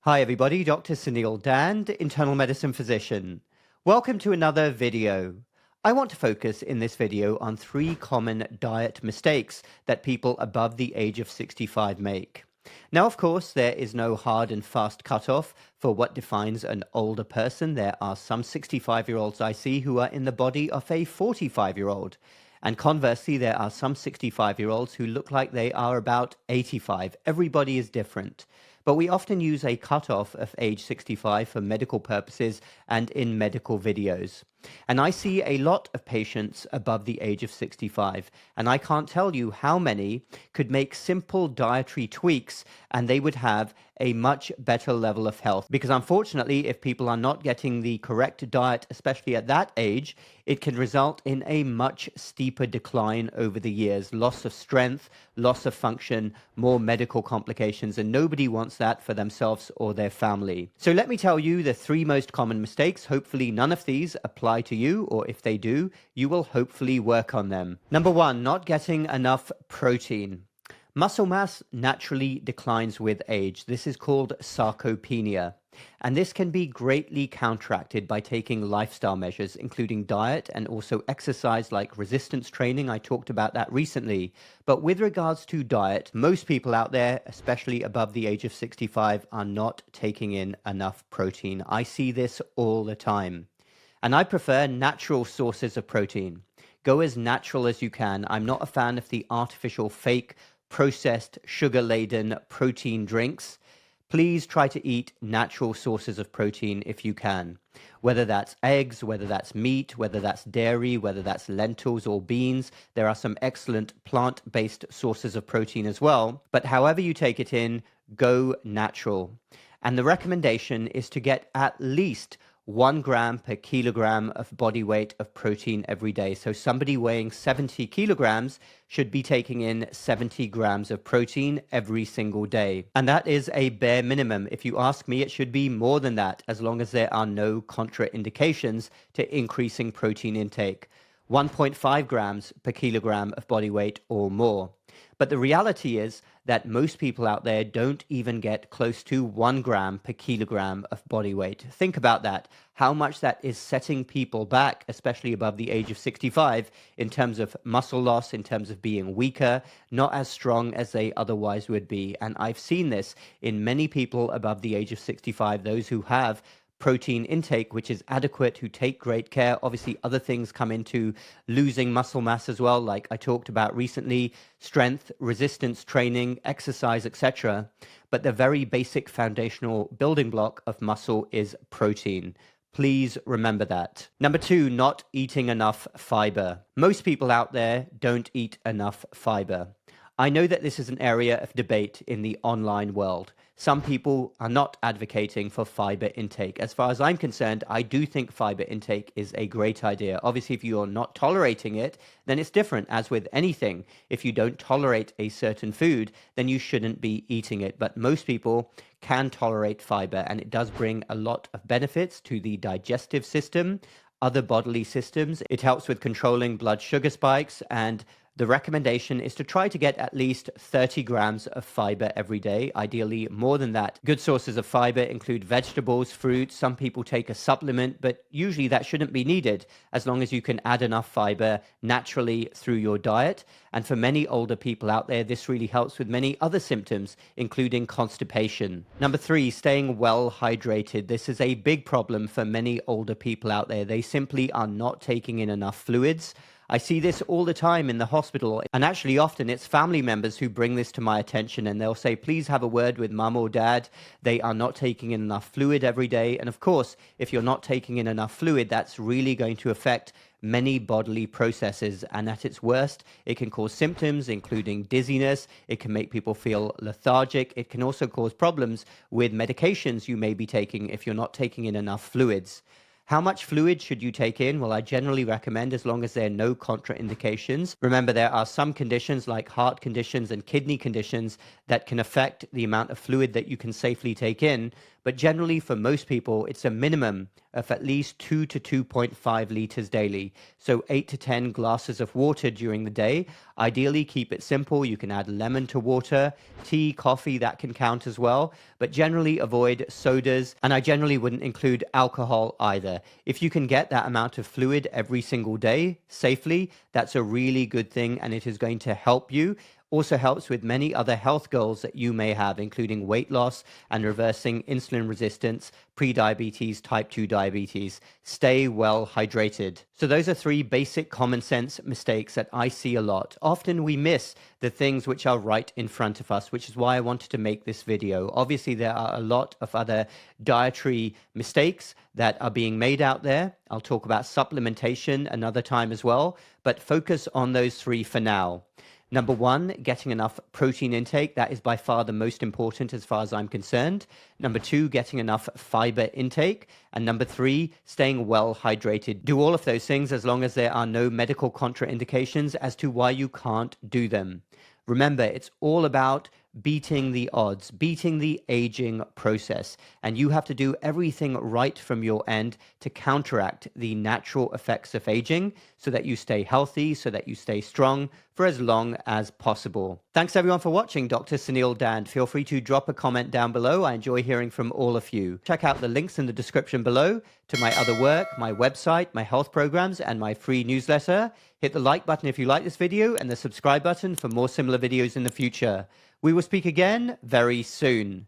Hi everybody, Dr. Suneel Dhand, internal medicine physician. Welcome to another video. I want to focus in this video on 3 common diet mistakes that people above the age of 65 make. Now, of course, there is no hard and fast cutoff for what defines an older person. There are some 65-year-olds I see who are in the body of a 45-year-old. And conversely, there are some 65-year-olds who look like they are about 85. Everybody is different. But we often use a cutoff of age 65 for medical purposes and in medical videos. And I see a lot of patients above the age of 65, and I can't tell you how many could make simple dietary tweaks and they would have a much better level of health. Because unfortunately, if people are not getting the correct diet, especially at that age, it can result in a much steeper decline over the years. Loss of strength, loss of function, more medical complications, and nobody wants that for themselves or their family. So let me tell you the 3 most common mistakes. Hopefully none of these apply to you, or if they do, you will hopefully work on them. Number 1, not getting enough protein. Muscle mass naturally declines with age. This is called sarcopenia. And this can be greatly counteracted by taking lifestyle measures, including diet and also exercise like resistance training. I talked about that recently. But with regards to diet, most people out there, especially above the age of 65, are not taking in enough protein. I see this all the time. And I prefer natural sources of protein. Go as natural as you can. I'm not a fan of the artificial, fake, processed, sugar-laden protein drinks. Please try to eat natural sources of protein if you can. Whether that's eggs, whether that's meat, whether that's dairy, whether that's lentils or beans, there are some excellent plant-based sources of protein as well. But however you take it in, go natural. And the recommendation is to get at least 1 gram per kilogram of body weight of protein every day. So somebody weighing 70 kilograms should be taking in 70 grams of protein every single day. And that is a bare minimum. If you ask me, it should be more than that, as long as there are no contraindications to increasing protein intake. 1.5 grams per kilogram of body weight or more. But the reality is that most people out there don't even get close to 1 gram per kilogram of body weight. Think about that, how much that is setting people back, especially above the age of 65, in terms of muscle loss, in terms of being weaker, not as strong as they otherwise would be. And I've seen this in many people above the age of 65, those who have protein intake which is adequate, who take great care. Obviously, other things come into losing muscle mass as well, like I talked about recently, strength, resistance training, exercise, etc. But the very basic foundational building block of muscle is protein. Please remember that. Number 2, not eating enough fiber. Most people out there don't eat enough fiber. I know that this is an area of debate in the online world. Some people are not advocating for fiber intake. As far as I'm concerned, I do think fiber intake is a great idea. Obviously, if you're not tolerating it, then it's different. As with anything, if you don't tolerate a certain food, then you shouldn't be eating it. But most people can tolerate fiber, and it does bring a lot of benefits to the digestive system, other bodily systems. It helps with controlling blood sugar spikes, and the recommendation is to try to get at least 30 grams of fiber every day, ideally more than that. Good sources of fiber include vegetables, fruits. Some people take a supplement, but usually that shouldn't be needed as long as you can add enough fiber naturally through your diet. And for many older people out there, this really helps with many other symptoms, including constipation. Number 3, staying well hydrated. This is a big problem for many older people out there. They simply are not taking in enough fluids. I see this all the time in the hospital, and actually often it's family members who bring this to my attention, and they'll say, please have a word with mum or dad. They are not taking in enough fluid every day. And of course, if you're not taking in enough fluid, that's really going to affect many bodily processes. And at its worst, it can cause symptoms, including dizziness. It can make people feel lethargic. It can also cause problems with medications you may be taking if you're not taking in enough fluids. How much fluid should you take in? Well, I generally recommend, as long as there are no contraindications. Remember, there are some conditions like heart conditions and kidney conditions that can affect the amount of fluid that you can safely take in. but generally for most people, it's a minimum of at least 2 to 2.5 liters daily. So 8 to 10 glasses of water during the day. Ideally, keep it simple. You can add lemon to water, tea, coffee, that can count as well. But generally avoid sodas, and I generally wouldn't include alcohol either. If you can get that amount of fluid every single day safely, that's a really good thing, and it is going to help you. Also helps with many other health goals that you may have, including weight loss and reversing insulin resistance, prediabetes, type 2 diabetes. Stay well hydrated. So those are 3 basic common sense mistakes that I see a lot. Often we miss the things which are right in front of us, which is why I wanted to make this video. Obviously, there are a lot of other dietary mistakes that are being made out there. I'll talk about supplementation another time as well, but focus on those 3 for now. Number 1, getting enough protein intake. That is by far the most important as far as I'm concerned. Number 2, getting enough fiber intake. And number 3, staying well hydrated. Do all of those things as long as there are no medical contraindications as to why you can't do them. Remember, it's all about beating the odds, beating the aging process. And you have to do everything right from your end to counteract the natural effects of aging so that you stay healthy, so that you stay strong for as long as possible. Thanks everyone for watching. Dr. Suneel Dhand. Feel free to drop a comment down below. I enjoy hearing from all of you. Check out the links in the description below to my other work, my website, my health programs, and my free newsletter. Hit the like button if you like this video and the subscribe button for more similar videos in the future. We will speak again very soon.